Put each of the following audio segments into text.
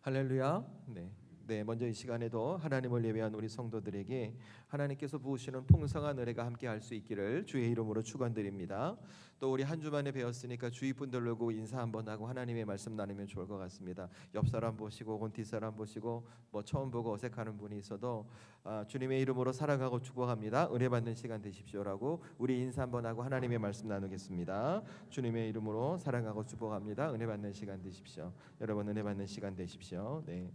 할렐루야. 네, 먼저 이 시간에도 하나님을 예배한 우리 성도들에게 하나님께서 부으시는 풍성한 은혜가 함께 할 수 있기를 주의 이름으로 축원드립니다. 또 우리 한 주만에 배웠으니까 주위 분들로 인사 한번 하고 하나님의 말씀 나누면 좋을 것 같습니다. 옆 사람 보시고 혹은 뒷 사람 보시고 처음 보고 어색하는 분이 있어도 주님의 이름으로 사랑하고 축복합니다. 은혜 받는 시간 되십시오라고 우리 인사 한번 하고 하나님의 말씀 나누겠습니다. 주님의 이름으로 사랑하고 축복합니다. 은혜 받는 시간 되십시오. 여러분 은혜 받는 시간 되십시오. 네.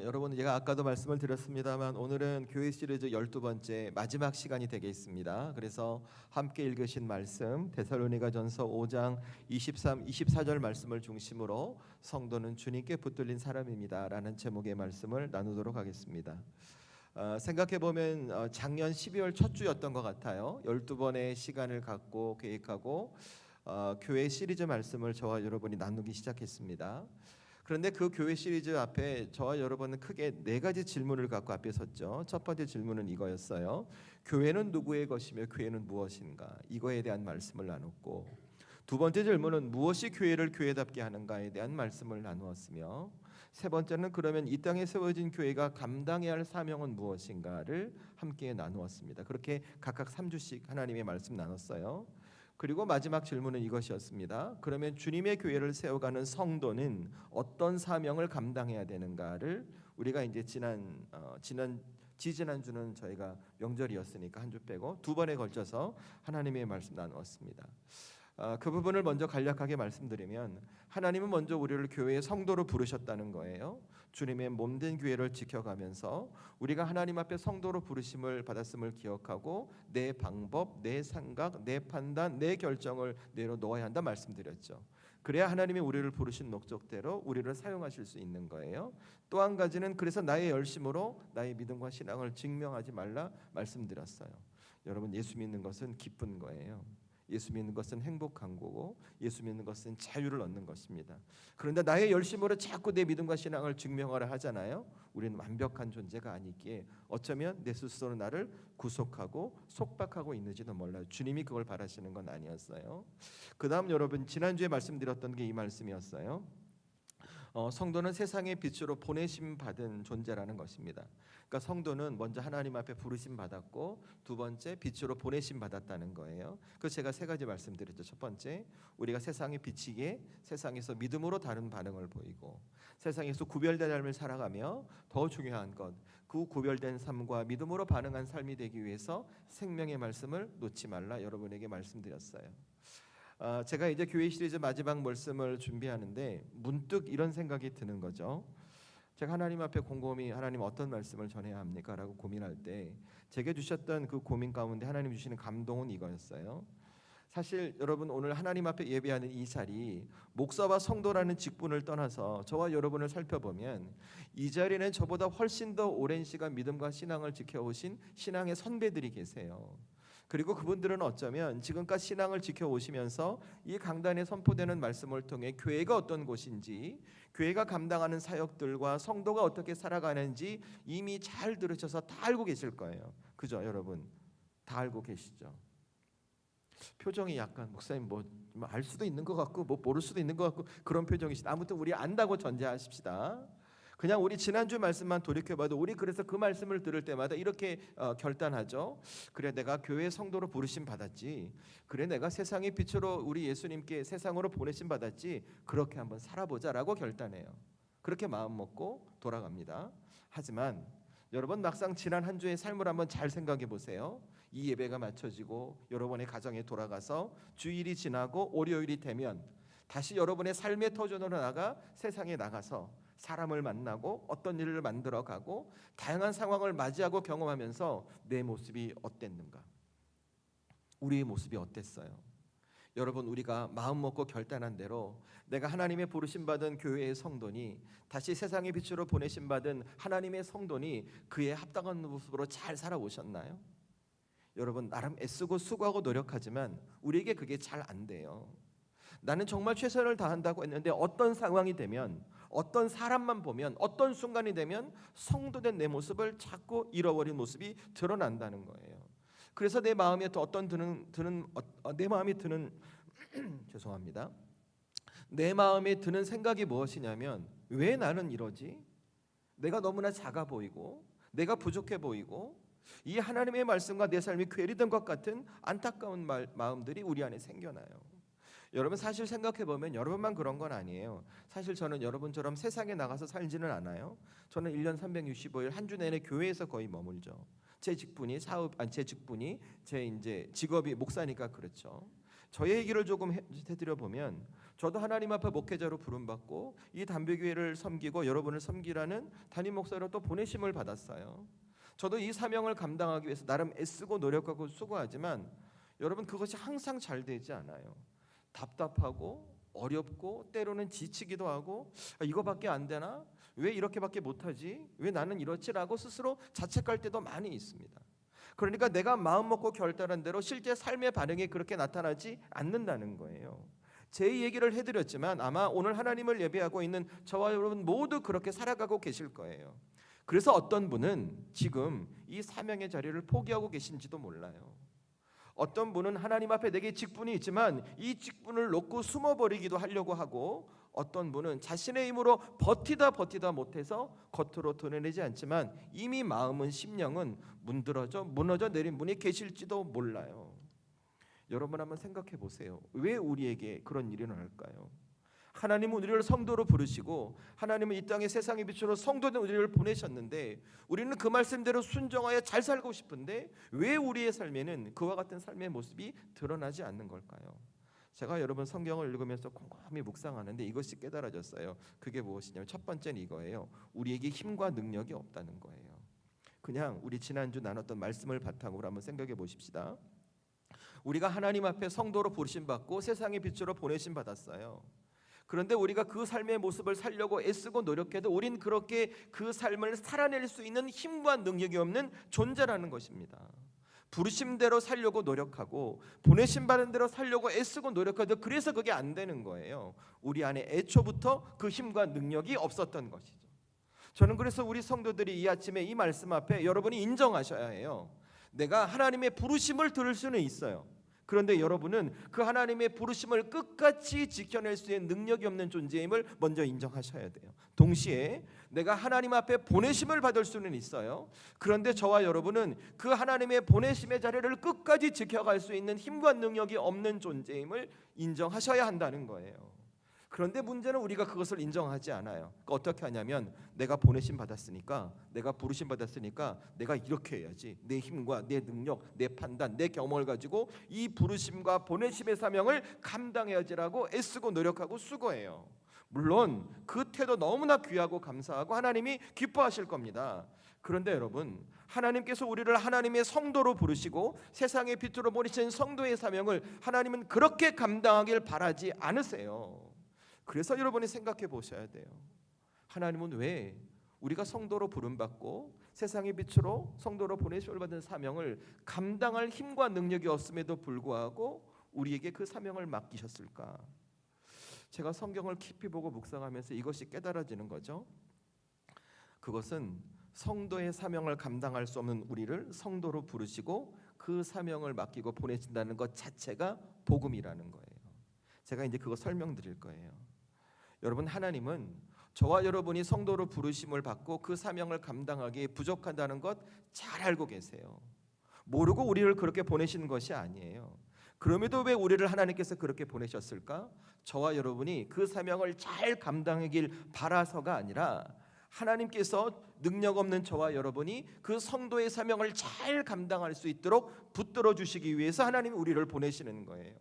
여러분 제가 아까도 말씀을 드렸습니다만 오늘은 교회 시리즈 12번째 마지막 시간이 되겠습니다. 그래서 함께 읽으신 말씀 데살로니가전서 5장 23, 24절 말씀을 중심으로 성도는 주님께 붙들린 사람입니다 라는 제목의 말씀을 나누도록 하겠습니다. 생각해보면 작년 12월 첫 주였던 것 같아요. 12번의 시간을 갖고 계획하고 교회 시리즈 말씀을 저와 여러분이 나누기 시작했습니다. 그런데 그 교회 시리즈 앞에 저와 여러분은 크게 네 가지 질문을 갖고 앞에 섰죠. 첫 번째 질문은 이거였어요. 교회는 누구의 것이며 교회는 무엇인가? 이거에 대한 말씀을 나눴고, 두 번째 질문은 무엇이 교회를 교회답게 하는가에 대한 말씀을 나누었으며, 세 번째는 그러면 이 땅에 세워진 교회가 감당해야 할 사명은 무엇인가를 함께 나누었습니다. 그렇게 각각 3주씩 하나님의 말씀 나눴어요. 그리고 마지막 질문은 이것이었습니다. 그러면 주님의 교회를 세워가는 성도는 어떤 사명을 감당해야 되는가를 우리가 이제 지지난주는 저희가 명절이었으니까 한 주 빼고 두 번에 걸쳐서 하나님의 말씀 나누었습니다. 그 부분을 먼저 간략하게 말씀드리면 하나님은 먼저 우리를 교회의 성도로 부르셨다는 거예요. 주님의 몸된 교회를 지켜가면서 우리가 하나님 앞에 성도로 부르심을 받았음을 기억하고 내 방법, 내 생각, 내 판단, 내 결정을 내려놓아야 한다 말씀드렸죠. 그래야 하나님이 우리를 부르신 목적대로 우리를 사용하실 수 있는 거예요. 또 한 가지는 그래서 나의 열심으로 나의 믿음과 신앙을 증명하지 말라 말씀드렸어요. 여러분 예수 믿는 것은 기쁜 거예요. 예수 믿는 것은 행복한 거고 예수 믿는 것은 자유를 얻는 것입니다. 그런데 나의 열심으로 자꾸 내 믿음과 신앙을 증명하려 하잖아요. 우리는 완벽한 존재가 아니기에 어쩌면 내 스스로 나를 구속하고 속박하고 있는지도 몰라요. 주님이 그걸 바라시는 건 아니었어요. 그 다음 여러분 지난주에 말씀드렸던 게 이 말씀이었어요. 성도는 세상의 빛으로 보내심 받은 존재라는 것입니다. 그러니까 성도는 먼저 하나님 앞에 부르심 받았고 두 번째 빛으로 보내심 받았다는 거예요. 그래서 제가 세 가지 말씀드렸죠. 첫 번째, 우리가 세상의 빛이기에 세상에서 믿음으로 다른 반응을 보이고 세상에서 구별된 삶을 살아가며 더 중요한 것, 그 구별된 삶과 믿음으로 반응한 삶이 되기 위해서 생명의 말씀을 놓지 말라 여러분에게 말씀드렸어요. 제가 이제 교회 시리즈 마지막 말씀을 준비하는데 문득 이런 생각이 드는 거죠. 제가 하나님 앞에 곰곰이 하나님 어떤 말씀을 전해야 합니까? 라고 고민할 때 제게 주셨던 그 고민 가운데 하나님 주시는 감동은 이거였어요. 사실 여러분 오늘 하나님 앞에 예배하는 이 자리 목사와 성도라는 직분을 떠나서 저와 여러분을 살펴보면 이 자리는 저보다 훨씬 더 오랜 시간 믿음과 신앙을 지켜오신 신앙의 선배들이 계세요. 그리고 그분들은 어쩌면 지금까지 신앙을 지켜오시면서 이 강단에 선포되는 말씀을 통해 교회가 어떤 곳인지 교회가 감당하는 사역들과 성도가 어떻게 살아가는지 이미 잘 들으셔서 다 알고 계실 거예요. 그죠 여러분? 다 알고 계시죠? 표정이 약간 목사님 알 수도 있는 것 같고 모를 수도 있는 것 같고 그런 표정이시다. 아무튼 우리 안다고 전제하십시다. 그냥 우리 지난주 말씀만 돌이켜봐도 우리 그래서 그 말씀을 들을 때마다 이렇게 결단하죠. 그래 내가 교회 성도로 부르심 받았지. 그래 내가 세상의 빛으로 우리 예수님께 세상으로 보내심 받았지. 그렇게 한번 살아보자라고 결단해요. 그렇게 마음 먹고 돌아갑니다. 하지만 여러분 막상 지난 한 주의 삶을 한번 잘 생각해 보세요. 이 예배가 마쳐지고 여러분의 가정에 돌아가서 주일이 지나고 월요일이 되면 다시 여러분의 삶의 터전으로 나가 세상에 나가서 사람을 만나고 어떤 일을 만들어가고 다양한 상황을 맞이하고 경험하면서 내 모습이 어땠는가? 우리의 모습이 어땠어요? 여러분 우리가 마음 먹고 결단한 대로 내가 하나님의 부르심 받은 교회의 성도니 다시 세상의 빛으로 보내심 받은 하나님의 성도니 그에 합당한 모습으로 잘 살아오셨나요? 여러분 나름 애쓰고 수고하고 노력하지만 우리에게 그게 잘 안 돼요. 나는 정말 최선을 다한다고 했는데 어떤 상황이 되면 어떤 사람만 보면 어떤 순간이 되면 성도된 내 모습을 자꾸 잃어버린 모습이 드러난다는 거예요. 그래서 내 마음에 내 마음에 드는 죄송합니다. 내 마음에 드는 생각이 무엇이냐면 왜 나는 이러지? 내가 너무나 작아 보이고 내가 부족해 보이고 이 하나님의 말씀과 내 삶이 괴리된 것 같은 안타까운 마음들이 우리 안에 생겨나요. 여러분 사실 생각해 보면 여러분만 그런 건 아니에요. 사실 저는 여러분처럼 세상에 나가서 살지는 않아요. 저는 1년 365일 한 주 내내 교회에서 거의 머물죠. 제 직분이 제 이제 직업이 목사니까 그렇죠. 저의 얘기를 조금 해드려 보면 저도 하나님 앞에 목회자로 부름받고 이 담배교회를 섬기고 여러분을 섬기라는 담임 목사로 또 보내심을 받았어요. 저도 이 사명을 감당하기 위해서 나름 애쓰고 노력하고 수고하지만 여러분 그것이 항상 잘 되지 않아요. 답답하고 어렵고 때로는 지치기도 하고 이거밖에 안 되나? 왜 이렇게밖에 못하지? 왜 나는 이렇지라고 스스로 자책할 때도 많이 있습니다. 그러니까 내가 마음 먹고 결단한 대로 실제 삶의 반응이 그렇게 나타나지 않는다는 거예요. 제 얘기를 해드렸지만 아마 오늘 하나님을 예배하고 있는 저와 여러분 모두 그렇게 살아가고 계실 거예요. 그래서 어떤 분은 지금 이 사명의 자리를 포기하고 계신지도 몰라요. 어떤 분은 하나님 앞에 내게 직분이 있지만 이 직분을 놓고 숨어버리기도 하려고 하고 어떤 분은 자신의 힘으로 버티다 못해서 겉으로 드러내지 않지만 이미 마음은 심령은 무너져 내린 분이 계실지도 몰라요. 여러분 한번 생각해 보세요. 왜 우리에게 그런 일이 일어날까요? 하나님은 우리를 성도로 부르시고 하나님은 이 땅에 세상의 빛으로 성도된 우리를 보내셨는데 우리는 그 말씀대로 순종하여 잘 살고 싶은데 왜 우리의 삶에는 그와 같은 삶의 모습이 드러나지 않는 걸까요? 제가 여러분 성경을 읽으면서 곰곰이 묵상하는데 이것이 깨달아졌어요. 그게 무엇이냐면 첫 번째는 이거예요. 우리에게 힘과 능력이 없다는 거예요. 그냥 우리 지난주 나눴던 말씀을 바탕으로 한번 생각해 보십시다. 우리가 하나님 앞에 성도로 부르심 받고 세상의 빛으로 보내심 받았어요. 그런데 우리가 그 삶의 모습을 살려고 애쓰고 노력해도 우린 그렇게 그 삶을 살아낼 수 있는 힘과 능력이 없는 존재라는 것입니다. 부르심대로 살려고 노력하고 보내심 받은 대로 살려고 애쓰고 노력해도 그래서 그게 안 되는 거예요. 우리 안에 애초부터 그 힘과 능력이 없었던 것이죠. 저는 그래서 우리 성도들이 이 아침에 이 말씀 앞에 여러분이 인정하셔야 해요. 내가 하나님의 부르심을 들을 수는 있어요. 그런데 여러분은 그 하나님의 부르심을 끝까지 지켜낼 수 있는 능력이 없는 존재임을 먼저 인정하셔야 돼요. 동시에 내가 하나님 앞에 보내심을 받을 수는 있어요. 그런데 저와 여러분은 그 하나님의 보내심의 자리를 끝까지 지켜갈 수 있는 힘과 능력이 없는 존재임을 인정하셔야 한다는 거예요. 그런데 문제는 우리가 그것을 인정하지 않아요. 그러니까 어떻게 하냐면 내가 보내심 받았으니까 내가 부르심 받았으니까 내가 이렇게 해야지. 내 힘과 내 능력, 내 판단, 내 경험을 가지고 이 부르심과 보내심의 사명을 감당해야지라고 애쓰고 노력하고 수고해요. 물론 그 태도 너무나 귀하고 감사하고 하나님이 기뻐하실 겁니다. 그런데 여러분 하나님께서 우리를 하나님의 성도로 부르시고 세상의 빛으로 보내신 성도의 사명을 하나님은 그렇게 감당하길 바라지 않으세요. 그래서 여러분이 생각해 보셔야 돼요. 하나님은 왜 우리가 성도로 부름받고 세상의 빛으로 성도로 보내심을 받은 사명을 감당할 힘과 능력이 없음에도 불구하고 우리에게 그 사명을 맡기셨을까? 제가 성경을 깊이 보고 묵상하면서 이것이 깨달아지는 거죠. 그것은 성도의 사명을 감당할 수 없는 우리를 성도로 부르시고 그 사명을 맡기고 보내신다는 것 자체가 복음이라는 거예요. 제가 이제 그거 설명드릴 거예요. 여러분 하나님은 저와 여러분이 성도로 부르심을 받고 그 사명을 감당하기에 부족하다는 것 잘 알고 계세요. 모르고 우리를 그렇게 보내시는 것이 아니에요. 그럼에도 왜 우리를 하나님께서 그렇게 보내셨을까? 저와 여러분이 그 사명을 잘 감당하길 바라서가 아니라 하나님께서 능력 없는 저와 여러분이 그 성도의 사명을 잘 감당할 수 있도록 붙들어 주시기 위해서 하나님이 우리를 보내시는 거예요.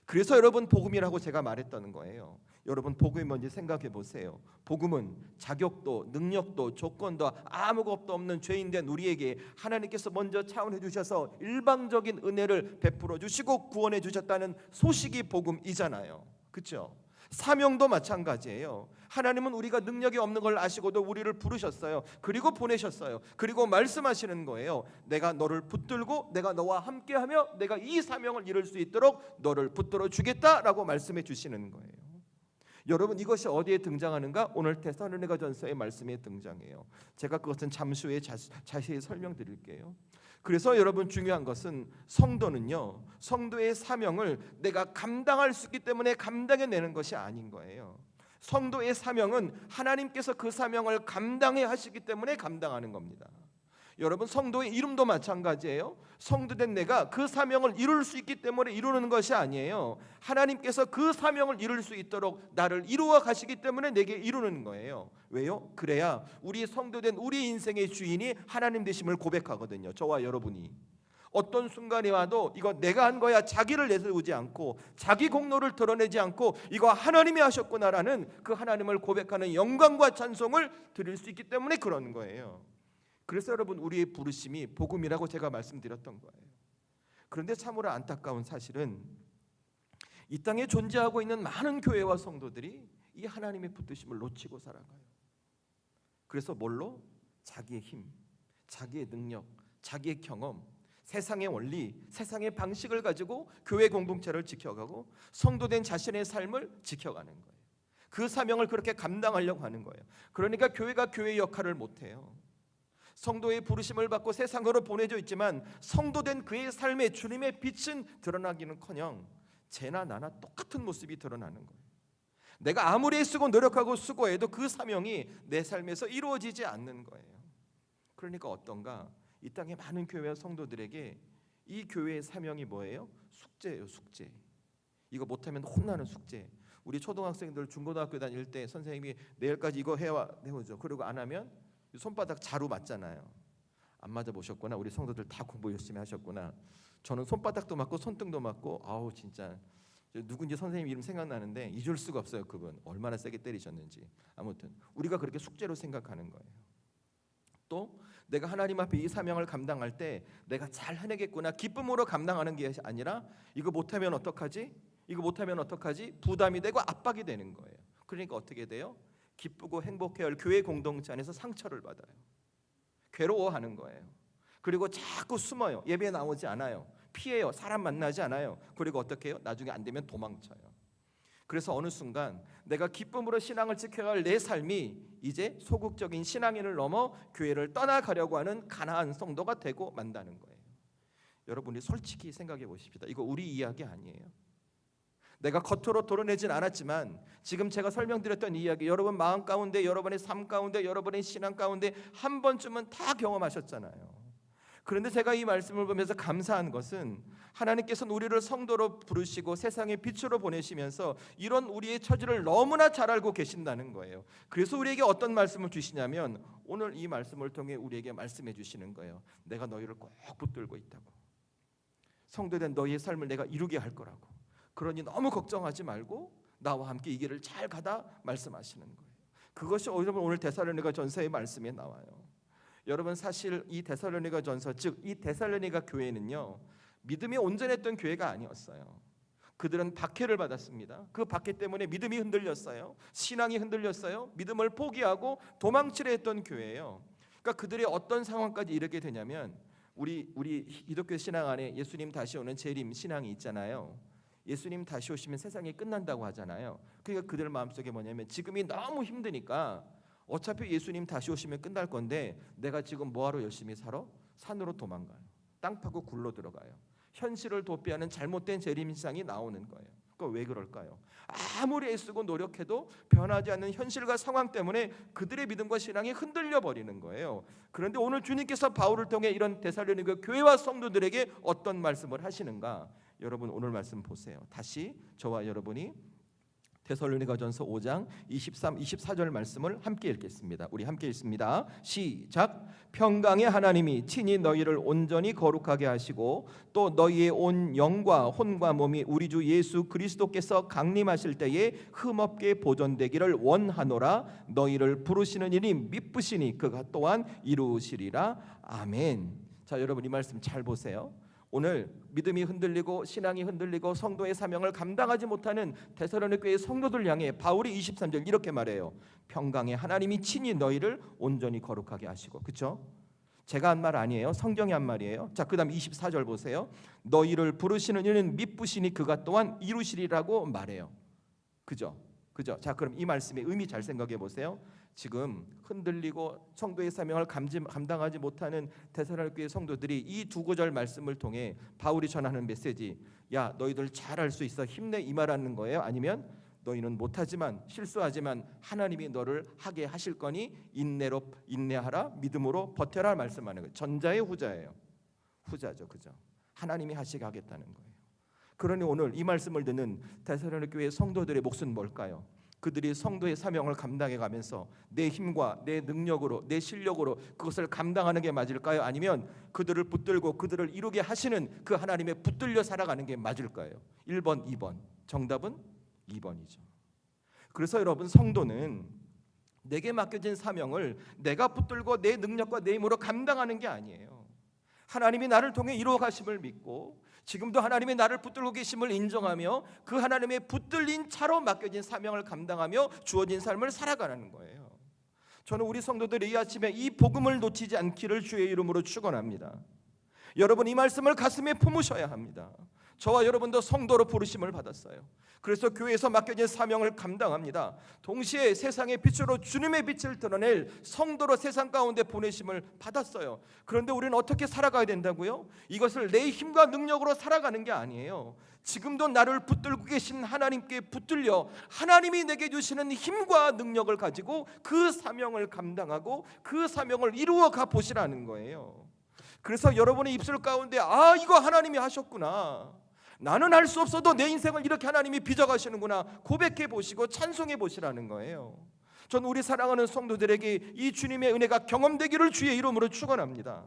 그래서 여러분 복음이라고 제가 말했다는 거예요. 여러분 복음이 뭔지 생각해 보세요. 복음은 자격도 능력도 조건도 아무것도 없는 죄인된 우리에게 하나님께서 먼저 차원해 주셔서 일방적인 은혜를 베풀어 주시고 구원해 주셨다는 소식이 복음이잖아요. 그렇죠? 사명도 마찬가지예요. 하나님은 우리가 능력이 없는 걸 아시고도 우리를 부르셨어요. 그리고 보내셨어요. 그리고 말씀하시는 거예요. 내가 너를 붙들고 내가 너와 함께하며 내가 이 사명을 이룰 수 있도록 너를 붙들어 주겠다라고 말씀해 주시는 거예요. 여러분 이것이 어디에 등장하는가? 오늘 데살로니가전서의 말씀에 등장해요. 제가 그것은 잠시 후에 자세히 설명드릴게요. 그래서 여러분 중요한 것은 성도는요, 성도의 사명을 내가 감당할 수 있기 때문에 감당해내는 것이 아닌 거예요. 성도의 사명은 하나님께서 그 사명을 감당해야 하시기 때문에 감당하는 겁니다. 여러분, 성도의 이름도 마찬가지예요. 성도된 내가 그 사명을 이룰 수 있기 때문에 이루는 것이 아니에요. 하나님께서 그 사명을 이룰 수 있도록 나를 이루어 가시기 때문에 내게 이루는 거예요. 왜요? 그래야 우리 성도된 우리 인생의 주인이 하나님 되심을 고백하거든요. 저와 여러분이 어떤 순간이 와도 이거 내가 한 거야 자기를 내세우지 않고 자기 공로를 드러내지 않고 이거 하나님이 하셨구나라는 그 하나님을 고백하는 영광과 찬송을 드릴 수 있기 때문에 그런 거예요. 그래서 여러분, 우리의 부르심이 복음이라고 제가 말씀드렸던 거예요. 그런데 참으로 안타까운 사실은 이 땅에 존재하고 있는 많은 교회와 성도들이 이 하나님의 붙드심을 놓치고 살아가요. 그래서 뭘로? 자기의 힘, 자기의 능력, 자기의 경험, 세상의 원리, 세상의 방식을 가지고 교회 공동체를 지켜가고 성도된 자신의 삶을 지켜가는 거예요. 그 사명을 그렇게 감당하려고 하는 거예요. 그러니까 교회가 교회의 역할을 못해요. 성도의 부르심을 받고 세상으로 보내져 있지만 성도된 그의 삶에 주님의 빛은 드러나기는커녕 쟤나 나나 똑같은 모습이 드러나는 거예요. 내가 아무리 애쓰고 노력하고 수고해도 그 사명이 내 삶에서 이루어지지 않는 거예요. 그러니까 어떤가? 이 땅의 많은 교회와 성도들에게 이 교회의 사명이 뭐예요? 숙제예요. 숙제. 이거 못하면 혼나는 숙제. 우리 초등학생들 중고등학교 다닐 때 선생님이 내일까지 이거 해오죠. 그리고 안 하면 손바닥 자루 맞잖아요. 안 맞아 보셨구나. 우리 성도들 다 공부 열심히 하셨구나. 저는 손바닥도 맞고 손등도 맞고 아우 진짜 누군지 선생님 이름 생각나는데 잊을 수가 없어요. 그분 얼마나 세게 때리셨는지. 아무튼 우리가 그렇게 숙제로 생각하는 거예요. 또 내가 하나님 앞에 이 사명을 감당할 때 내가 잘 해내겠구나 기쁨으로 감당하는 게 아니라 이거 못하면 어떡하지? 이거 못하면 어떡하지? 부담이 되고 압박이 되는 거예요. 그러니까 어떻게 돼요? 기쁘고 행복해야 할 교회 공동체 안에서 상처를 받아요. 괴로워하는 거예요. 그리고 자꾸 숨어요. 예배에 나오지 않아요. 피해요. 사람 만나지 않아요. 그리고 어떻게 해요? 나중에 안 되면 도망쳐요. 그래서 어느 순간 내가 기쁨으로 신앙을 지켜야 할 내 삶이 이제 소극적인 신앙인을 넘어 교회를 떠나가려고 하는 가난한 성도가 되고 만다는 거예요. 여러분이 솔직히 생각해 보십시다. 이거 우리 이야기 아니에요. 내가 겉으로 드러내진 않았지만 지금 제가 설명드렸던 이야기 여러분 마음 가운데, 여러분의 삶 가운데, 여러분의 신앙 가운데 한 번쯤은 다 경험하셨잖아요. 그런데 제가 이 말씀을 보면서 감사한 것은 하나님께서는 우리를 성도로 부르시고 세상의 빛으로 보내시면서 이런 우리의 처지를 너무나 잘 알고 계신다는 거예요. 그래서 우리에게 어떤 말씀을 주시냐면 오늘 이 말씀을 통해 우리에게 말씀해 주시는 거예요. 내가 너희를 꼭 붙들고 있다고. 성도된 너희의 삶을 내가 이루게 할 거라고. 그러니 너무 걱정하지 말고 나와 함께 이 길을 잘 가다 말씀하시는 거예요. 그것이 오늘 데살로니가 전서의 말씀에 나와요. 여러분 사실 이 데살로니가 전서 즉 이 데살로니가 교회는요 믿음이 온전했던 교회가 아니었어요. 그들은 박해를 받았습니다. 그 박해 때문에 믿음이 흔들렸어요. 신앙이 흔들렸어요. 믿음을 포기하고 도망치려 했던 교회예요. 그러니까 그들이 어떤 상황까지 이르게 되냐면 우리 기독교 신앙 안에 예수님 다시 오는 재림 신앙이 있잖아요. 예수님 다시 오시면 세상이 끝난다고 하잖아요. 그러니까 그들 마음속에 뭐냐면 지금이 너무 힘드니까 어차피 예수님 다시 오시면 끝날 건데 내가 지금 뭐하러 열심히 살아? 산으로 도망가요. 땅 파고 굴러 들어가요. 현실을 도피하는 잘못된 재림신앙이 나오는 거예요. 그러니까 왜 그럴까요? 아무리 애쓰고 노력해도 변하지 않는 현실과 상황 때문에 그들의 믿음과 신앙이 흔들려 버리는 거예요. 그런데 오늘 주님께서 바울을 통해 이런 데살로니가 교회와 성도들에게 어떤 말씀을 하시는가? 여러분 오늘 말씀 보세요. 다시 저와 여러분이 데살로니가전서 5장 23, 24절 말씀을 함께 읽겠습니다. 우리 함께 읽습니다. 시작. 평강의 하나님이 친히 너희를 온전히 거룩하게 하시고 또 너희의 온 영과 혼과 몸이 우리 주 예수 그리스도께서 강림하실 때에 흠없게 보존되기를 원하노라. 너희를 부르시는 이니 미쁘시니 그가 또한 이루시리라. 아멘. 자, 여러분 이 말씀 잘 보세요. 오늘 믿음이 흔들리고 신앙이 흔들리고 성도의 사명을 감당하지 못하는 데살로니가 교회 성도들 향해 바울이 23절 이렇게 말해요. 평강의 하나님이 친히 너희를 온전히 거룩하게 하시고. 그렇죠? 제가 한 말 아니에요. 성경이 한 말이에요. 자, 그다음 24절 보세요. 너희를 부르시는 이는 미쁘시니 그가 또한 이루시리라고 말해요. 그죠? 자, 그럼 이 말씀의 의미 잘 생각해 보세요. 지금 흔들리고 성도의 사명을 감당하지 못하는 데살로니가 교회 성도들이 이 두 구절 말씀을 통해 바울이 전하는 메시지, 야 너희들 잘할 수 있어 힘내 이 말하는 거예요? 아니면 너희는 못하지만 실수하지만 하나님이 너를 하게 하실 거니 인내로 인내하라 믿음으로 버텨라 말씀하는 거예요. 전자의 후자예요. 후자죠, 그죠? 하나님이 하시게 하겠다는 거예요. 그러니 오늘 이 말씀을 듣는 데살로니가 교회 성도들의 몫은 뭘까요? 그들이 성도의 사명을 감당해 가면서 내 힘과 내 능력으로 내 실력으로 그것을 감당하는 게 맞을까요? 아니면 그들을 붙들고 그들을 이루게 하시는 그 하나님의 붙들려 살아가는 게 맞을까요? 1번, 2번. 정답은 2번이죠. 그래서 여러분, 성도는 내게 맡겨진 사명을 내가 붙들고 내 능력과 내 힘으로 감당하는 게 아니에요. 하나님이 나를 통해 이루어 가심을 믿고 지금도 하나님이 나를 붙들고 계심을 인정하며 그 하나님의 붙들린 차로 맡겨진 사명을 감당하며 주어진 삶을 살아가는 거예요. 저는 우리 성도들이 이 아침에 이 복음을 놓치지 않기를 주의 이름으로 축원합니다. 여러분, 이 말씀을 가슴에 품으셔야 합니다. 저와 여러분도 성도로 부르심을 받았어요. 그래서 교회에서 맡겨진 사명을 감당합니다. 동시에 세상의 빛으로 주님의 빛을 드러낼 성도로 세상 가운데 보내심을 받았어요. 그런데 우리는 어떻게 살아가야 된다고요? 이것을 내 힘과 능력으로 살아가는 게 아니에요. 지금도 나를 붙들고 계신 하나님께 붙들려 하나님이 내게 주시는 힘과 능력을 가지고 그 사명을 감당하고 그 사명을 이루어 가 보시라는 거예요. 그래서 여러분의 입술 가운데 이거 하나님이 하셨구나, 나는 할 수 없어도 내 인생을 이렇게 하나님이 빚어가시는구나 고백해 보시고 찬송해 보시라는 거예요. 전 우리 사랑하는 성도들에게 이 주님의 은혜가 경험되기를 주의 이름으로 축원합니다.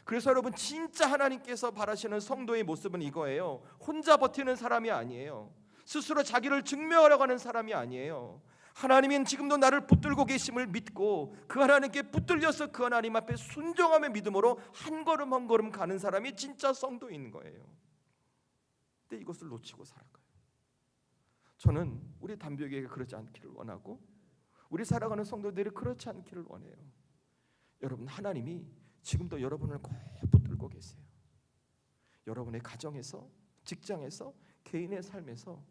그래서 여러분, 진짜 하나님께서 바라시는 성도의 모습은 이거예요. 혼자 버티는 사람이 아니에요. 스스로 자기를 증명하려고 하는 사람이 아니에요. 하나님은 지금도 나를 붙들고 계심을 믿고 그 하나님께 붙들려서 그 하나님 앞에 순종함의 믿음으로 한 걸음 한 걸음 가는 사람이 진짜 성도인 거예요. 근데 이것을 놓치고 살아가요. 저는 우리 담벼교회가 그렇지 않기를 원하고 우리 살아가는 성도들이 그렇지 않기를 원해요. 여러분, 하나님이 지금도 여러분을 꼭 붙들고 계세요. 여러분의 가정에서, 직장에서, 개인의 삶에서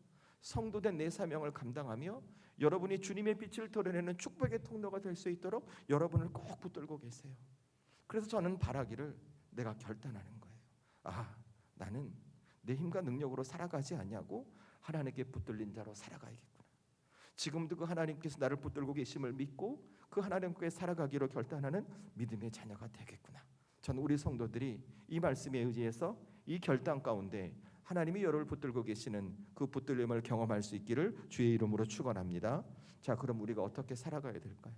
성도된 내 사명을 감당하며 여러분이 주님의 빛을 드러내는 축복의 통로가 될 수 있도록 여러분을 꼭 붙들고 계세요. 그래서 저는 바라기를 내가 결단하는 거예요. 나는 내 힘과 능력으로 살아가지 않냐고 하나님께 붙들린 자로 살아가야겠구나. 지금도 그 하나님께서 나를 붙들고 계심을 믿고 그 하나님께 살아가기로 결단하는 믿음의 자녀가 되겠구나. 저는 우리 성도들이 이 말씀에 의지해서 이 결단 가운데 하나님이 여러분을 붙들고 계시는 그 붙들림을 경험할 수 있기를 주의 이름으로 축원합니다. 자, 그럼 우리가 어떻게 살아가야 될까요?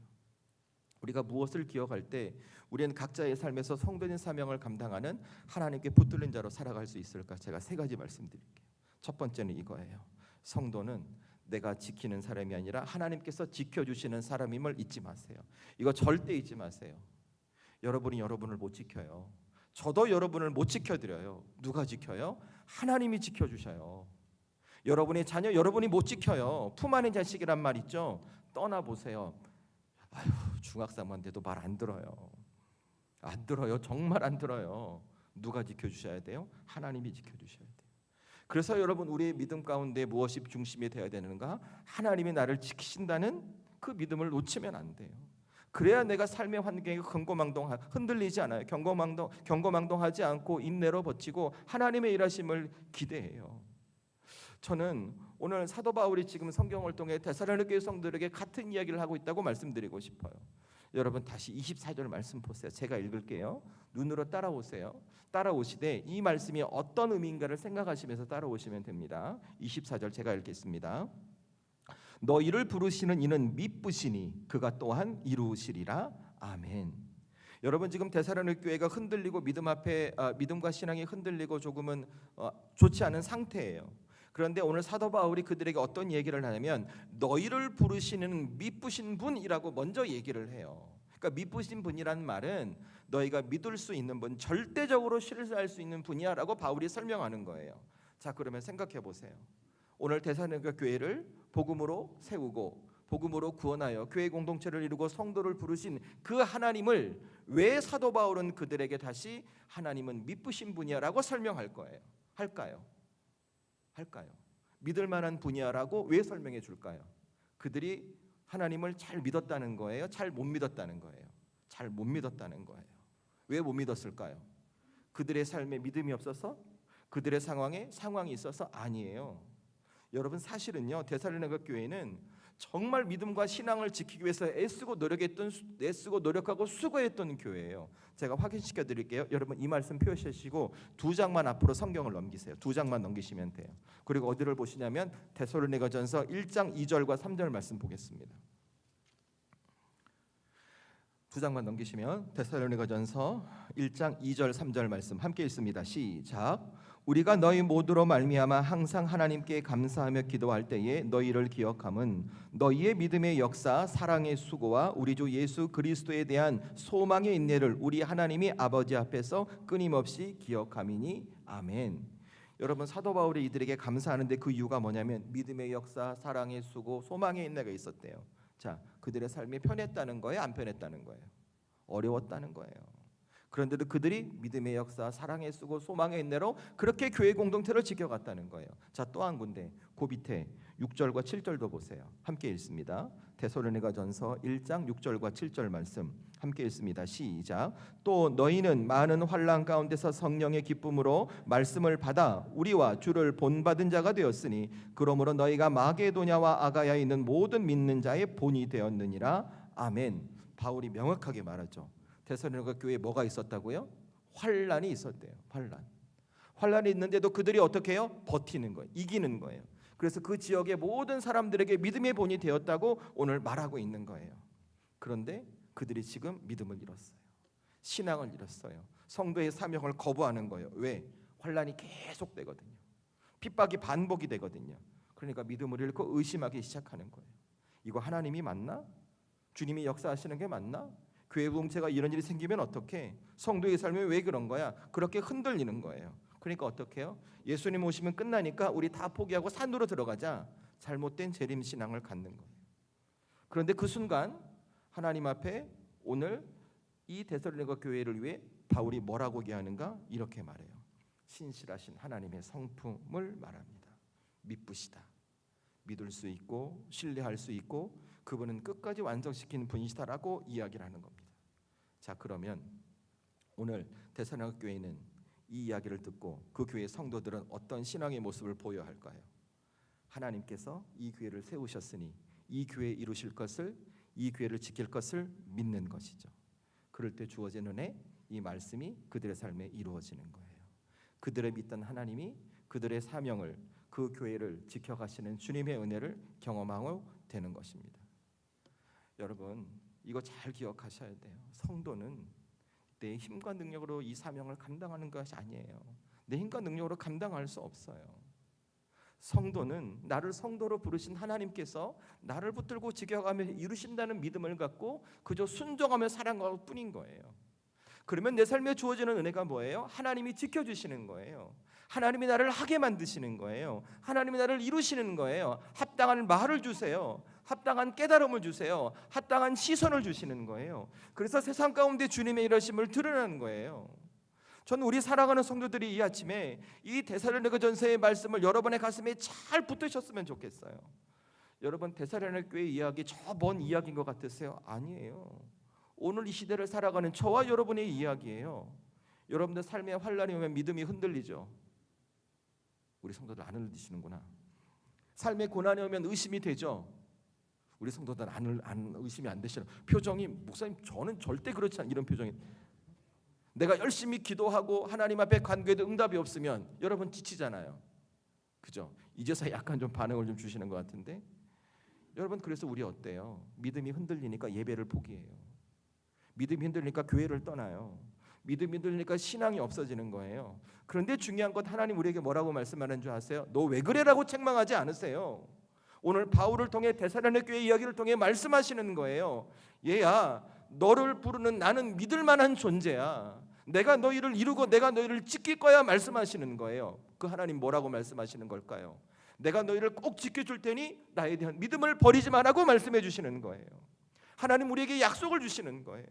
우리가 무엇을 기억할 때 우리는 각자의 삶에서 성도된 사명을 감당하는 하나님께 붙들린 자로 살아갈 수 있을까? 제가 세 가지 말씀드릴게요. 첫 번째는 이거예요. 성도는 내가 지키는 사람이 아니라 하나님께서 지켜주시는 사람임을 잊지 마세요. 이거 절대 잊지 마세요. 여러분이 여러분을 못 지켜요. 저도 여러분을 못 지켜드려요. 누가 지켜요? 하나님이 지켜주셔요. 여러분의 자녀 여러분이 못 지켜요. 품 안의 자식이란 말 있죠? 떠나보세요. 중학생한테도 말 안 들어요. 안 들어요. 정말 안 들어요. 누가 지켜주셔야 돼요? 하나님이 지켜주셔야 돼요. 그래서 여러분, 우리의 믿음 가운데 무엇이 중심이 되어야 되는가? 하나님이 나를 지키신다는 그 믿음을 놓치면 안 돼요. 그래야 내가 삶의 환경에 흔들리지 않아요. 경거망동하지 않고 인내로 버티고 하나님의 일하심을 기대해요. 저는 오늘 사도 바울이 지금 성경을 통해 데살로니가 교회 성도들에게 같은 이야기를 하고 있다고 말씀드리고 싶어요. 여러분, 다시 24절 말씀 보세요. 제가 읽을게요. 눈으로 따라오세요. 따라오시되 이 말씀이 어떤 의미인가를 생각하시면서 따라오시면 됩니다. 24절 제가 읽겠습니다. 너희를 부르시는 이는 미쁘시니 그가 또한 이루시리라. 아멘. 여러분, 지금 데살로니가 교회가 흔들리고 믿음과 신앙이 흔들리고 조금은 좋지 않은 상태예요. 그런데 오늘 사도 바울이 그들에게 어떤 얘기를 하냐면 너희를 부르시는 미쁘신 분이라고 먼저 얘기를 해요. 그러니까 미쁘신 분이란 말은 너희가 믿을 수 있는 분, 절대적으로 신뢰할 수 있는 분이야라고 바울이 설명하는 거예요. 자, 그러면 생각해 보세요. 오늘 데살로니가 교회를 복음으로 세우고 복음으로 구원하여 교회 공동체를 이루고 성도를 부르신 그 하나님을 왜 사도 바울은 그들에게 다시 하나님은 미쁘신 분이야라고 설명할 거예요? 할까요? 믿을 만한 분이야라고 왜 설명해 줄까요? 그들이 하나님을 잘 믿었다는 거예요? 잘 못 믿었다는 거예요? 잘 못 믿었다는 거예요. 왜 못 믿었을까요? 그들의 삶에 믿음이 없어서? 그들의 상황이 있어서? 아니에요. 여러분 사실은요, 데살로니가 교회는 정말 믿음과 신앙을 지키기 위해서 애쓰고 노력하고 수고했던 교회예요. 제가 확인시켜 드릴게요. 여러분 이 말씀 표시하시고 2장만 앞으로 성경을 넘기세요. 2장만 넘기시면 돼요. 그리고 어디를 보시냐면 데살로니가전서 1장 2절과 3절 말씀 보겠습니다. 2장만 넘기시면 데살로니가전서 1장 2절 3절 말씀 함께 읽습니다. 시작. 우리가 너희 모두로 말미암아 항상 하나님께 감사하며 기도할 때에 너희를 기억함은 너희의 믿음의 역사, 사랑의 수고와 우리 주 예수 그리스도에 대한 소망의 인내를 우리 하나님이 아버지 앞에서 끊임없이 기억함이니 아멘. 여러분 사도 바울이 이들에게 감사하는데 그 이유가 뭐냐면 믿음의 역사, 사랑의 수고, 소망의 인내가 있었대요. 자, 그들의 삶이 편했다는 거예요, 안 편했다는 거예요? 어려웠다는 거예요. 그런데도 그들이 믿음의 역사, 사랑의 수고, 소망의 인내로 그렇게 교회 공동체를 지켜갔다는 거예요. 자, 또 한 군데 그 밑에 6절과 7절도 보세요. 함께 읽습니다. 데살로니가전서 1장 6절과 7절 말씀 함께 읽습니다. 시작. 또 너희는 많은 환난 가운데서 성령의 기쁨으로 말씀을 받아 우리와 주를 본받은 자가 되었으니 그러므로 너희가 마게도냐와 아가야에 있는 모든 믿는 자의 본이 되었느니라. 아멘. 바울이 명확하게 말하죠. 데살로니가 교회에 뭐가 있었다고요? 환난이 있었대요. 환난이 있는데도 그들이 어떻게 해요? 버티는 거예요. 이기는 거예요. 그래서 그 지역의 모든 사람들에게 믿음의 본이 되었다고 오늘 말하고 있는 거예요. 그런데 그들이 지금 믿음을 잃었어요. 신앙을 잃었어요. 성도의 사명을 거부하는 거예요. 왜? 환난이 계속되거든요. 핍박이 반복이 되거든요. 그러니까 믿음을 잃고 의심하기 시작하는 거예요. 이거 하나님이 맞나? 주님이 역사하시는 게 맞나? 교회 공동체가 이런 일이 생기면 어떻게? 성도의 삶이 왜 그런 거야? 그렇게 흔들리는 거예요. 그러니까 어떻게 해요? 예수님 오시면 끝나니까 우리 다 포기하고 산으로 들어가자. 잘못된 재림 신앙을 갖는 거예요. 그런데 그 순간 하나님 앞에 오늘 이 데살로니가 교회를 위해 바울이 뭐라고 얘기하는가? 이렇게 말해요. 신실하신 하나님의 성품을 말합니다. 미쁘시다. 믿을 수 있고 신뢰할 수 있고 그분은 끝까지 완성시키는 분이시다라고 이야기를 하는 겁니다. 자, 그러면 오늘 데살로니가 교회는 이 이야기를 듣고 그 교회 성도들은 어떤 신앙의 모습을 보여야 할까요? 하나님께서 이 교회를 세우셨으니 이 교회에 이루실 것을, 이 교회를 지킬 것을 믿는 것이죠. 그럴 때 주어진 은혜, 이 말씀이 그들의 삶에 이루어지는 거예요. 그들의 믿던 하나님이 그들의 사명을, 그 교회를 지켜가시는 주님의 은혜를 경험하고 되는 것입니다. 여러분 이거 잘 기억하셔야 돼요. 성도는 내 힘과 능력으로 이 사명을 감당하는 것이 아니에요. 내 힘과 능력으로 감당할 수 없어요. 성도는 나를 성도로 부르신 하나님께서 나를 붙들고 지켜가며 이루신다는 믿음을 갖고 그저 순종하며 살아갈 뿐인 거예요. 그러면 내 삶에 주어지는 은혜가 뭐예요? 하나님이 지켜주시는 거예요. 하나님이 나를 하게 만드시는 거예요. 하나님이 나를 이루시는 거예요. 합당한 말을 주세요. 합당한 깨달음을 주세요. 합당한 시선을 주시는 거예요. 그래서 세상 가운데 주님의 일하심을 드러나는 거예요. 저는 우리 살아가는 성도들이 이 아침에 이 데살로니가전서의 말씀을 여러분의 가슴에 잘 붙으셨으면 좋겠어요. 여러분 데살로니가 교회 이야기 저 먼 이야기인 것 같으세요? 아니에요. 오늘 이 시대를 살아가는 저와 여러분의 이야기예요. 여러분들 삶에 환난이 오면 믿음이 흔들리죠. 우리 성도들 안 흔들리시는구나. 삶에 고난이 오면 의심이 되죠. 우리 성도들 안 의심이 안 되시는 표정이, 목사님 저는 절대 그렇지 않은 이런 표정이. 내가 열심히 기도하고 하나님 앞에 간구해도 응답이 없으면 여러분 지치잖아요. 그죠? 이제서 약간 좀 반응을 좀 주시는 것 같은데 여러분 그래서 우리 어때요? 믿음이 흔들리니까 예배를 포기해요. 믿음이 흔들리니까 교회를 떠나요. 믿음이 흔들리니까 신앙이 없어지는 거예요. 그런데 중요한 건 하나님 우리에게 뭐라고 말씀하는 줄 아세요? 너 왜 그래라고 책망하지 않으세요. 오늘 바울을 통해 데살로니가 교회 이야기를 통해 말씀하시는 거예요. 얘야 너를 부르는 나는 믿을 만한 존재야. 내가 너희를 이루고 내가 너희를 지킬 거야 말씀하시는 거예요. 그 하나님 뭐라고 말씀하시는 걸까요? 내가 너희를 꼭 지켜줄 테니 나에 대한 믿음을 버리지 말라고 말씀해 주시는 거예요. 하나님 우리에게 약속을 주시는 거예요.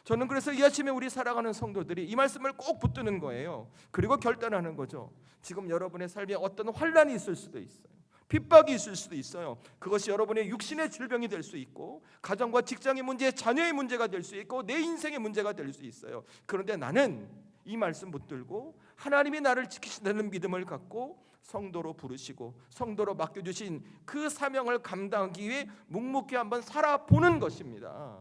저는 그래서 이 아침에 우리 살아가는 성도들이 이 말씀을 꼭 붙드는 거예요. 그리고 결단하는 거죠. 지금 여러분의 삶에 어떤 환난이 있을 수도 있어요. 핍박이 있을 수도 있어요. 그것이 여러분의 육신의 질병이 될 수 있고 가정과 직장의 문제, 자녀의 문제가 될 수 있고 내 인생의 문제가 될 수 있어요. 그런데 나는 이 말씀 붙들고 하나님이 나를 지키신다는 믿음을 갖고 성도로 부르시고 성도로 맡겨주신 그 사명을 감당하기 위해 묵묵히 한번 살아보는 것입니다.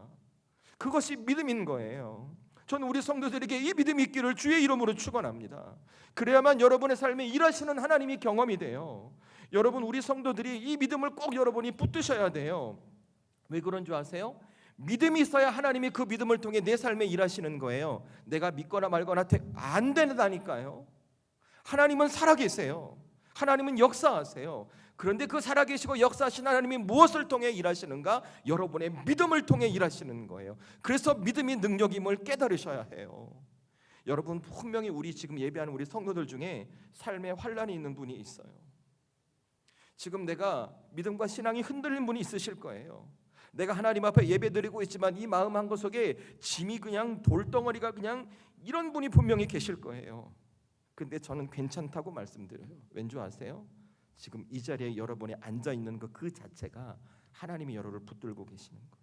그것이 믿음인 거예요. 저는 우리 성도들에게 이 믿음이 있기를 주의 이름으로 축원합니다. 그래야만 여러분의 삶에 일하시는 하나님이 경험이 돼요. 여러분, 우리 성도들이 이 믿음을 꼭 여러분이 붙드셔야 돼요. 왜 그런 줄 아세요? 믿음이 있어야 하나님이 그 믿음을 통해 내 삶에 일하시는 거예요. 내가 믿거나 말거나 안 된다니까요. 하나님은 살아계세요. 하나님은 역사하세요. 그런데 그 살아계시고 역사하신 하나님이 무엇을 통해 일하시는가? 여러분의 믿음을 통해 일하시는 거예요. 그래서 믿음이 능력임을 깨달으셔야 해요. 여러분, 분명히 우리 지금 예배하는 우리 성도들 중에 삶에 환란이 있는 분이 있어요. 지금 내가 믿음과 신앙이 흔들린 분이 있으실 거예요. 내가 하나님 앞에 예배드리고 있지만 이 마음 한구 속에 짐이 그냥 돌덩어리가 그냥 이런 분이 분명히 계실 거예요. 근데 저는 괜찮다고 말씀드려요. 왠 줄 아세요? 지금 이 자리에 여러분이 앉아있는 그 자체가 하나님이 여러분을 붙들고 계시는 거예요.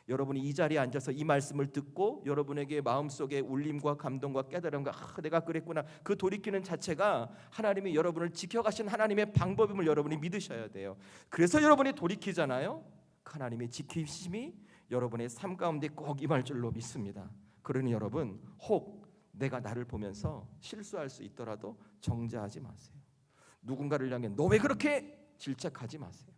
여러분이 이 자리에 앉아서 이 말씀을 듣고 여러분에게 마음속에 울림과 감동과 깨달음과 내가 그랬구나, 그 돌이키는 자체가 하나님이 여러분을 지켜가신 하나님의 방법임을 여러분이 믿으셔야 돼요. 그래서 여러분이 돌이키잖아요. 하나님의 지키심이 여러분의 삶 가운데 꼭 임할 줄로 믿습니다. 그러니 여러분, 혹 내가 나를 보면서 실수할 수 있더라도 정죄하지 마세요. 누군가를 향해 너 왜 그렇게 질책하지 마세요.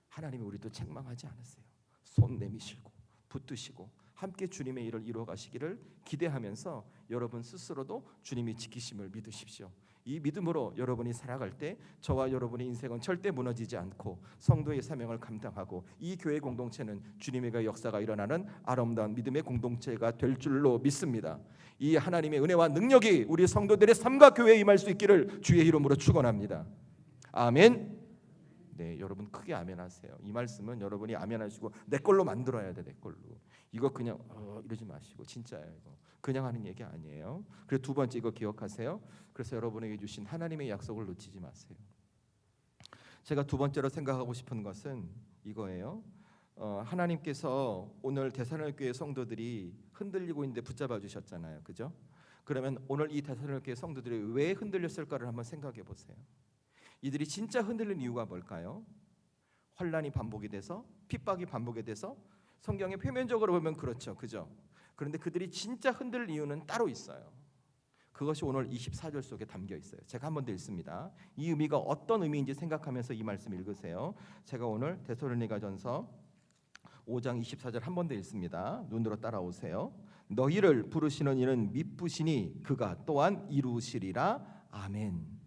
하나님이 우리도 책망하지 않으세요. 손 내미시고 붙드시고 함께 주님의 일을 이루어 가시기를 기대하면서 여러분 스스로도 주님이 지키심을 믿으십시오. 이 믿음으로 여러분이 살아갈 때 저와 여러분의 인생은 절대 무너지지 않고 성도의 사명을 감당하고 이 교회 공동체는 주님의 역사가 일어나는 아름다운 믿음의 공동체가 될 줄로 믿습니다. 이 하나님의 은혜와 능력이 우리 성도들의 삶과 교회에 임할 수 있기를 주의 이름으로 축원합니다. 아멘. 네, 여러분 크게 아멘하세요. 이 말씀은 여러분이 아멘하시고 내 걸로 만들어야 돼. 내 걸로. 이거 그냥 이러지 마시고, 진짜예요. 이거 그냥 하는 얘기 아니에요. 그리고 두 번째, 이거 기억하세요. 그래서 여러분에게 주신 하나님의 약속을 놓치지 마세요. 제가 두 번째로 생각하고 싶은 것은 이거예요. 하나님께서 오늘 데살로니가 성도들이 흔들리고 있는데 붙잡아 주셨잖아요. 그죠? 그러면 오늘 이 데살로니가 성도들이 왜 흔들렸을까를 한번 생각해 보세요. 이들이 진짜 흔들린 이유가 뭘까요? 환란이 반복이 돼서, 핍박이 반복이 돼서, 성경에 표면적으로 보면 그렇죠. 그죠? 그런데 그들이 진짜 흔들릴 이유는 따로 있어요. 그것이 오늘 24절 속에 담겨 있어요. 제가 한 번 더 읽습니다. 이 의미가 어떤 의미인지 생각하면서 이 말씀 읽으세요. 제가 오늘 데살로니가전서 5장 24절 한 번 더 읽습니다. 눈으로 따라오세요. 너희를 부르시는 이는 미쁘시니 그가 또한 이루시리라. 아멘.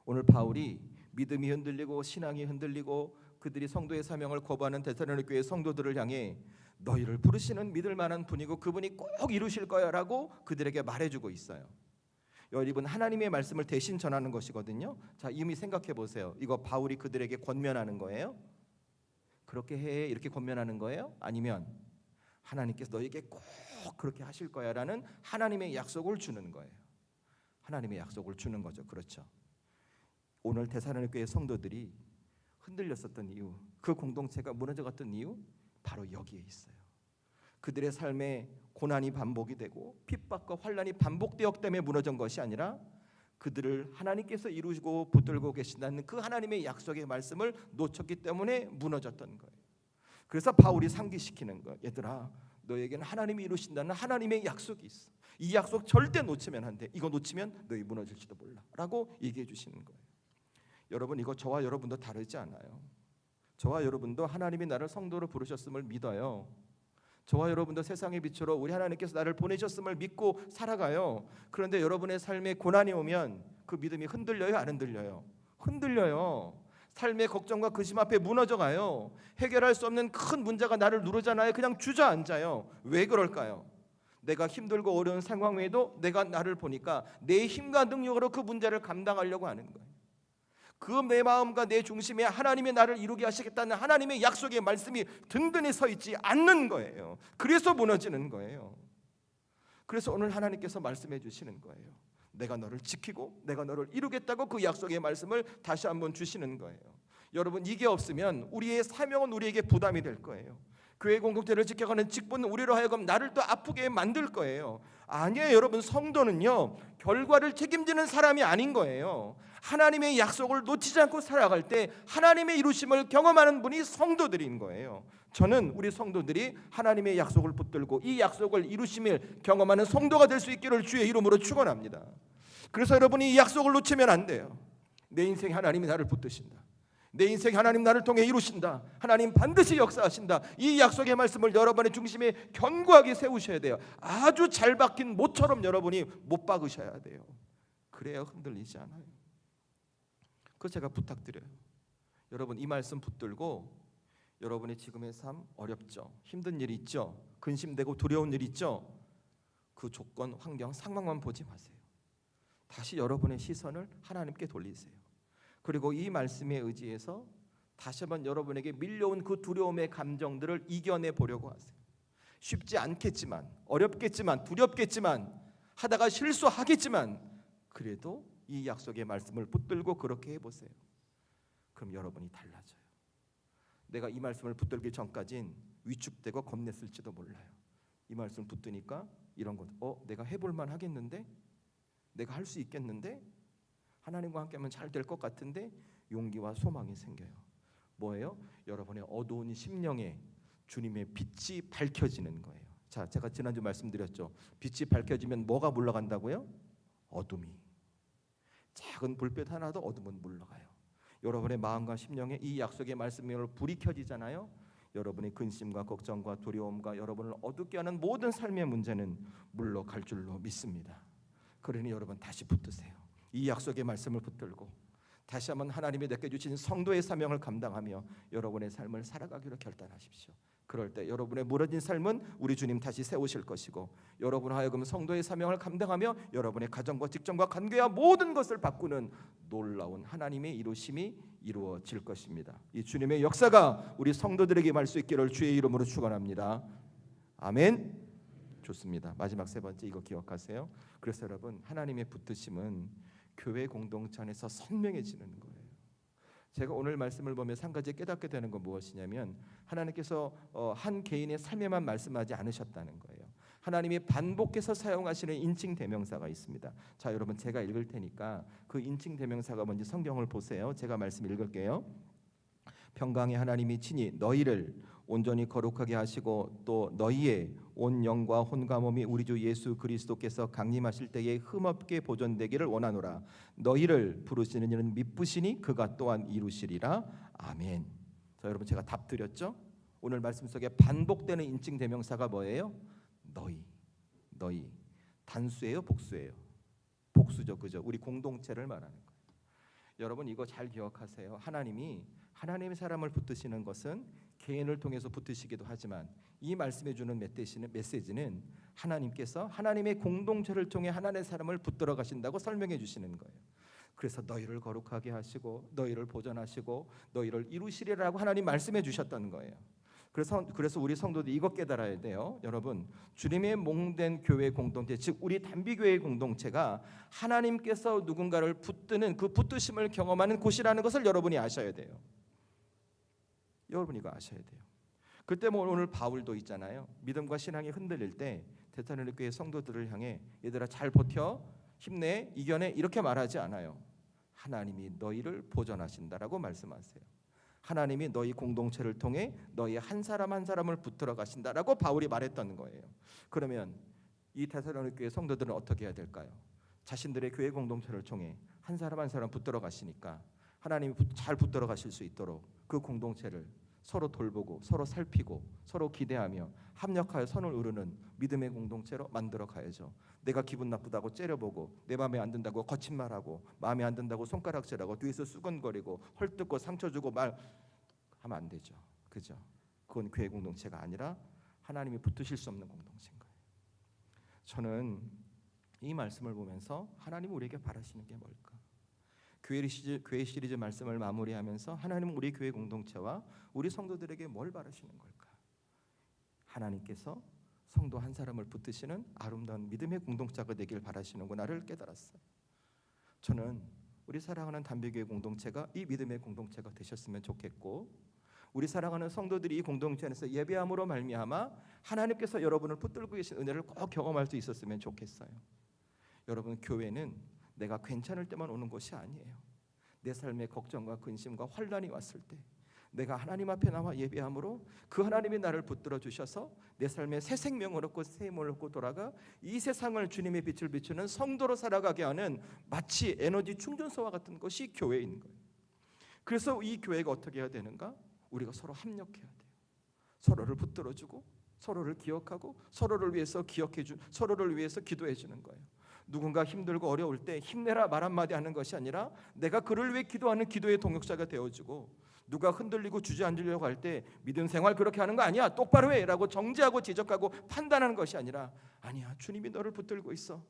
오늘 바울이 믿음이 흔들리고 신앙이 흔들리고 그들이 성도의 사명을 거부하는 데살로니가 교회 성도들을 향해 너희를 부르시는 믿을 만한 분이고 그분이 꼭 이루실 거야라고 그들에게 말해주고 있어요. 여러분, 하나님의 말씀을 대신 전하는 것이거든요. 자, 이미 생각해 보세요. 이거 바울이 그들에게 권면하는 거예요? 그렇게 해 이렇게 권면하는 거예요? 아니면 하나님께서 너에게 꼭 그렇게 하실 거야라는 하나님의 약속을 주는 거예요. 하나님의 약속을 주는 거죠. 그렇죠. 오늘 데살로니가 교회 성도들이 흔들렸었던 이유, 그 공동체가 무너져갔던 이유 바로 여기에 있어요. 그들의 삶에 고난이 반복이 되고 핍박과 환란이 반복되었기 때문에 무너진 것이 아니라 그들을 하나님께서 이루시고 붙들고 계신다는 그 하나님의 약속의 말씀을 놓쳤기 때문에 무너졌던 거예요. 그래서 바울이 상기시키는 거예요. 얘들아, 너에게는 하나님이 이루신다는 하나님의 약속이 있어. 이 약속 절대 놓치면 안 돼. 이거 놓치면 너희 무너질지도 몰라 라고 얘기해 주시는 거예요. 여러분, 이거 저와 여러분도 다르지 않아요. 저와 여러분도 하나님이 나를 성도로 부르셨음을 믿어요. 저와 여러분도 세상의 빛으로 우리 하나님께서 나를 보내셨음을 믿고 살아가요. 그런데 여러분의 삶에 고난이 오면 그 믿음이 흔들려요? 안 흔들려요? 흔들려요. 삶의 걱정과 근심 앞에 무너져가요. 해결할 수 없는 큰 문제가 나를 누르잖아요. 그냥 주저앉아요. 왜 그럴까요? 내가 힘들고 어려운 상황에도 내가 나를 보니까 내 힘과 능력으로 그 문제를 감당하려고 하는 거예요. 그 내 마음과 내 중심에 하나님이 나를 이루게 하시겠다는 하나님의 약속의 말씀이 든든히 서 있지 않는 거예요. 그래서 무너지는 거예요. 그래서 오늘 하나님께서 말씀해 주시는 거예요. 내가 너를 지키고 내가 너를 이루겠다고 그 약속의 말씀을 다시 한번 주시는 거예요. 여러분, 이게 없으면 우리의 사명은 우리에게 부담이 될 거예요. 교회 공동체를 지켜가는 직분은 우리로 하여금 나를 또 아프게 만들 거예요. 아니에요. 여러분, 성도는요 결과를 책임지는 사람이 아닌 거예요. 하나님의 약속을 놓치지 않고 살아갈 때 하나님의 이루심을 경험하는 분이 성도들인 거예요. 저는 우리 성도들이 하나님의 약속을 붙들고 이 약속을 이루심을 경험하는 성도가 될 수 있기를 주의 이름으로 축원합니다. 그래서 여러분이 이 약속을 놓치면 안 돼요. 내 인생에 하나님이 나를 붙드신다. 내 인생 하나님 나를 통해 이루신다. 하나님 반드시 역사하신다. 이 약속의 말씀을 여러분의 중심에 견고하게 세우셔야 돼요. 아주 잘 박힌 못처럼 여러분이 못 박으셔야 돼요. 그래야 흔들리지 않아요. 그래서 제가 부탁드려요. 여러분, 이 말씀 붙들고 여러분의 지금의 삶 어렵죠? 힘든 일이 있죠? 근심되고 두려운 일이 있죠? 그 조건, 환경, 상황만 보지 마세요. 다시 여러분의 시선을 하나님께 돌리세요. 그리고 이 말씀에 의지해서 다시 한번 여러분에게 밀려온 그 두려움의 감정들을 이겨내 보려고 하세요. 쉽지 않겠지만, 어렵겠지만, 두렵겠지만, 하다가 실수하겠지만, 그래도 이 약속의 말씀을 붙들고 그렇게 해보세요. 그럼 여러분이 달라져요. 내가 이 말씀을 붙들기 전까진 위축되고 겁냈을지도 몰라요. 이 말씀 붙드니까 이런 것, 내가 해볼만 하겠는데? 내가 할 수 있겠는데? 하나님과 함께하면 잘 될 것 같은데? 용기와 소망이 생겨요. 뭐예요? 여러분의 어두운 심령에 주님의 빛이 밝혀지는 거예요. 자, 제가 지난주 말씀드렸죠. 빛이 밝혀지면 뭐가 물러간다고요? 어둠이. 작은 불빛 하나도 어둠은 물러가요. 여러분의 마음과 심령에 이 약속의 말씀으로 불이 켜지잖아요. 여러분의 근심과 걱정과 두려움과 여러분을 어둡게 하는 모든 삶의 문제는 물러갈 줄로 믿습니다. 그러니 여러분 다시 붙으세요. 이 약속의 말씀을 붙들고 다시 한번 하나님이 내게 주신 성도의 사명을 감당하며 여러분의 삶을 살아가기로 결단하십시오. 그럴 때 여러분의 무너진 삶은 우리 주님 다시 세우실 것이고, 여러분 하여금 성도의 사명을 감당하며 여러분의 가정과 직장과 관계와 모든 것을 바꾸는 놀라운 하나님의 이루심이 이루어질 것입니다. 이 주님의 역사가 우리 성도들에게 임할 수 있기를 주의 이름으로 축원합니다. 아멘. 좋습니다. 마지막 세 번째, 이거 기억하세요. 그래서 여러분, 하나님의 붙드심은 교회 공동체 안에서 선명해지는 거예요. 제가 오늘 말씀을 보면서 한 가지 깨닫게 되는 건 무엇이냐면, 하나님께서 한 개인의 삶에만 말씀하지 않으셨다는 거예요. 하나님이 반복해서 사용하시는 인칭 대명사가 있습니다. 자, 여러분, 제가 읽을 테니까 그 인칭 대명사가 뭔지 성경을 보세요. 제가 말씀 읽을게요. 평강의 하나님이 친히 너희를 온전히 거룩하게 하시고 또 너희의 온 영과 혼과 몸이 우리 주 예수 그리스도께서 강림하실 때에 흠없게 보존되기를 원하노라. 너희를 부르시는 이는 미쁘시니 그가 또한 이루시리라. 아멘. 자, 여러분, 제가 답 드렸죠? 오늘 말씀 속에 반복되는 인칭 대명사가 뭐예요? 너희. 단수예요, 복수예요? 복수죠, 그죠? 우리 공동체를 말하는 거예요. 여러분, 이거 잘 기억하세요. 하나님이 하나님의 사람을 붙드시는 것은 개인을 통해서 붙으시기도 하지만, 이 말씀해 주는 메시지는 하나님께서 하나님의 공동체를 통해 하나님의 사람을 붙들어 가신다고 설명해 주시는 거예요. 그래서 너희를 거룩하게 하시고 너희를 보존하시고 너희를 이루시리라고 하나님 말씀해 주셨다는 거예요. 그래서 우리 성도들이 이것 깨달아야 돼요. 여러분, 주님의 몸된 교회 공동체, 즉 우리 단비교회 공동체가 하나님께서 누군가를 붙드는 그 붙드심을 경험하는 곳이라는 것을 여러분이 아셔야 돼요. 여러분, 이거 아셔야 돼요. 그때 오늘 바울도 있잖아요. 믿음과 신앙이 흔들릴 때 데살로니가 교회 성도들을 향해 얘들아 잘 버텨, 힘내, 이겨내 이렇게 말하지 않아요. 하나님이 너희를 보존하신다라고 말씀하세요. 하나님이 너희 공동체를 통해 너희 한 사람 한 사람을 붙들어 가신다라고 바울이 말했던 거예요. 그러면 이 데살로니가 교회 성도들은 어떻게 해야 될까요? 자신들의 교회 공동체를 통해 한 사람 한 사람 붙들어 가시니까 하나님이 잘 붙들어 가실 수 있도록 그 공동체를 서로 돌보고 서로 살피고 서로 기대하며 합력하여 선을 이루는 믿음의 공동체로 만들어 가야죠. 내가 기분 나쁘다고 째려보고 내 마음에 안 든다고 거짓말하고 마음에 안 든다고 손가락질하고 뒤에서 수근거리고 헐뜯고 상처 주고 말하면 안 되죠. 그죠? 그건 교회 공동체가 아니라 하나님이 붙으실 수 없는 공동체인 거예요. 저는 이 말씀을 보면서 하나님이 우리에게 바라시는 게 뭘까? 교회 시리즈 말씀을 마무리하면서 하나님은 우리 교회 공동체와 우리 성도들에게 뭘 바라시는 걸까? 하나님께서 성도 한 사람을 붙드시는 아름다운 믿음의 공동체가 되길 바라시는구나를 깨달았어요. 저는 우리 사랑하는 단비교회 공동체가 이 믿음의 공동체가 되셨으면 좋겠고, 우리 사랑하는 성도들이 이 공동체 안에서 예배함으로 말미암아 하나님께서 여러분을 붙들고 계신 은혜를 꼭 경험할 수 있었으면 좋겠어요. 여러분, 교회는 내가 괜찮을 때만 오는 것이 아니에요. 내 삶에 걱정과 근심과 환난이 왔을 때 내가 하나님 앞에 나와 예배함으로 그 하나님이 나를 붙들어 주셔서 내 삶에 새 생명을 얻고 새 힘을 얻고 돌아가 이 세상을 주님의 빛을 비추는 성도로 살아가게 하는 마치 에너지 충전소와 같은 것이 교회인 거예요. 그래서 이 교회가 어떻게 해야 되는가? 우리가 서로 합력해야 돼요. 서로를 붙들어주고 서로를 기억하고 서로를 위해서 서로를 위해서 기도해 주는 거예요. 누군가 힘들고 어려울 때 힘내라 말 한마디 하는 것이 아니라 내가 그를 위해 기도하는 기도의 동역자가 되어주고, 누가 흔들리고 주저앉으려고 할 때 믿음 생활 그렇게 하는 거 아니야, 똑바로 해 라고 정죄하고 지적하고 판단하는 것이 아니라, 아니야, 주님이 너를 붙들고 있어,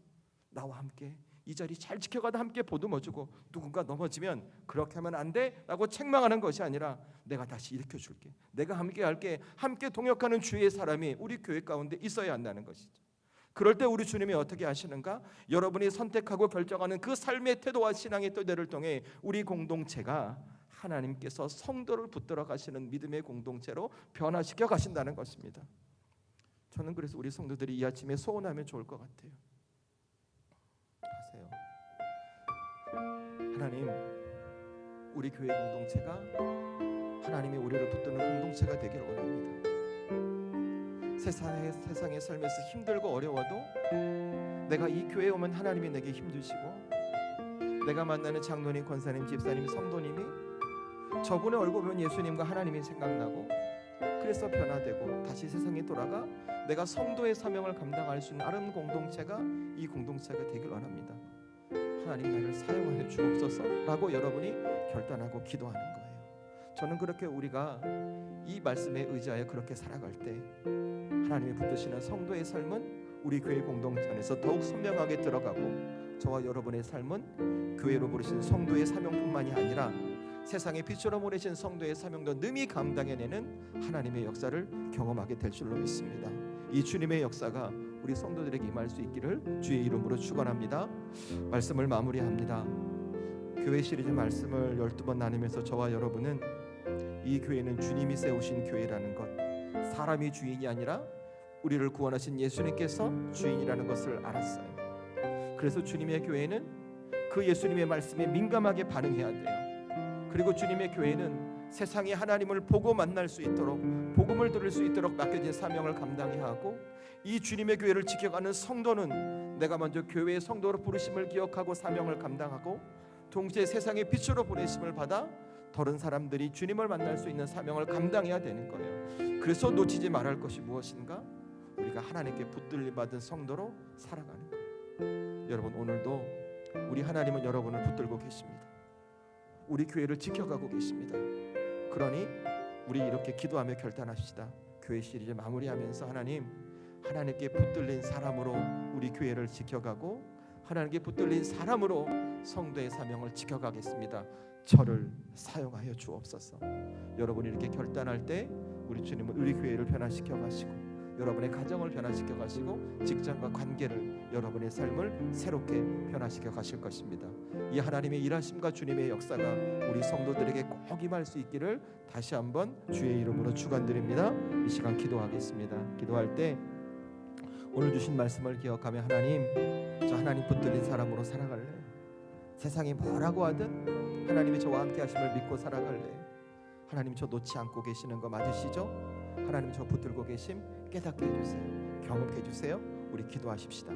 나와 함께 이 자리 잘 지켜가다 함께 보듬어주고, 누군가 넘어지면 그렇게 하면 안 돼 라고 책망하는 것이 아니라 내가 다시 일으켜줄게, 내가 함께 할게, 함께 동역하는 주의 사람이 우리 교회 가운데 있어야 한다는 것이죠. 그럴 때 우리 주님이 어떻게 하시는가? 여러분이 선택하고 결정하는 그 삶의 태도와 신앙의 토대를 통해 우리 공동체가 하나님께서 성도를 붙들어 가시는 믿음의 공동체로 변화시켜 가신다는 것입니다. 저는 그래서 우리 성도들이 이 아침에 소원하면 좋을 것 같아요. 하세요. 하나님, 우리 교회 공동체가 하나님이 우리를 붙드는 공동체가 되길 원합니다. 세상의 삶에서 힘들고 어려워도 내가 이 교회에 오면 하나님이 내게 힘주시고, 내가 만나는 장로님, 권사님, 집사님, 성도님이 저분의 얼굴 보면 예수님과 하나님이 생각나고, 그래서 변화되고 다시 세상에 돌아가 내가 성도의 사명을 감당할 수 있는 아름다운 공동체가 이 공동체가 되길 원합니다. 하나님, 나를 사용하여 주옵소서라고 여러분이 결단하고 기도하는 거예요. 저는 그렇게 우리가 이 말씀에 의지하여 그렇게 살아갈 때 하나님이 붙드시는 성도의 삶은 우리 교회 공동체 안에서 더욱 선명하게 들어가고, 저와 여러분의 삶은 교회로 부르신 성도의 사명뿐만이 아니라 세상의 빛으로 보내신 성도의 사명도 능히 감당해내는 하나님의 역사를 경험하게 될 줄로 믿습니다. 이 주님의 역사가 우리 성도들에게 임할 수 있기를 주의 이름으로 축원합니다. 말씀을 마무리합니다. 교회 시리즈 말씀을 12번 나누면서 저와 여러분은 이 교회는 주님이 세우신 교회라는 것, 사람이 주인이 아니라 우리를 구원하신 예수님께서 주인이라는 것을 알았어요. 그래서 주님의 교회는 그 예수님의 말씀에 민감하게 반응해야 돼요. 그리고 주님의 교회는 세상이 하나님을 보고 만날 수 있도록, 복음을 들을 수 있도록 맡겨진 사명을 감당해야 하고, 이 주님의 교회를 지켜가는 성도는 내가 먼저 교회의 성도로 부르심을 기억하고 사명을 감당하고, 동시에 세상의 빛으로 보내심을 받아 다른 사람들이 주님을 만날 수 있는 사명을 감당해야 되는 거예요. 그래서 놓치지 말할 것이 무엇인가? 우리가 하나님께 붙들림 받은 성도로 살아가는 거예요. 여러분, 오늘도 우리 하나님은 여러분을 붙들고 계십니다. 우리 교회를 지켜가고 계십니다. 그러니 우리 이렇게 기도하며 결단합시다. 교회 시리즈 마무리하면서 하나님께 붙들린 사람으로 우리 교회를 지켜가고, 하나님께 붙들린 사람으로 성도의 사명을 지켜가겠습니다. 저를 사용하여 주옵소서. 여러분이 이렇게 결단할 때 우리 주님은 우리 교회를 변화시켜 가시고, 여러분의 가정을 변화시켜 가시고, 직장과 관계를, 여러분의 삶을 새롭게 변화시켜 가실 것입니다. 이 하나님의 일하심과 주님의 역사가 우리 성도들에게 꼭 임할 수 있기를 다시 한번 주의 이름으로 축원드립니다. 이 시간 기도하겠습니다. 기도할 때 오늘 주신 말씀을 기억하며, 하나님, 저 하나님 붙들린 사람으로 살아갈래요. 세상이 뭐라고 하든 하나님이 저와 함께 하심을 믿고 살아갈래요. 하나님, 저 놓지 않고 계시는 거 맞으시죠? 하나님, 저 붙들고 계심 깨닫게 해주세요. 경험해 주세요. 우리 기도하십시다.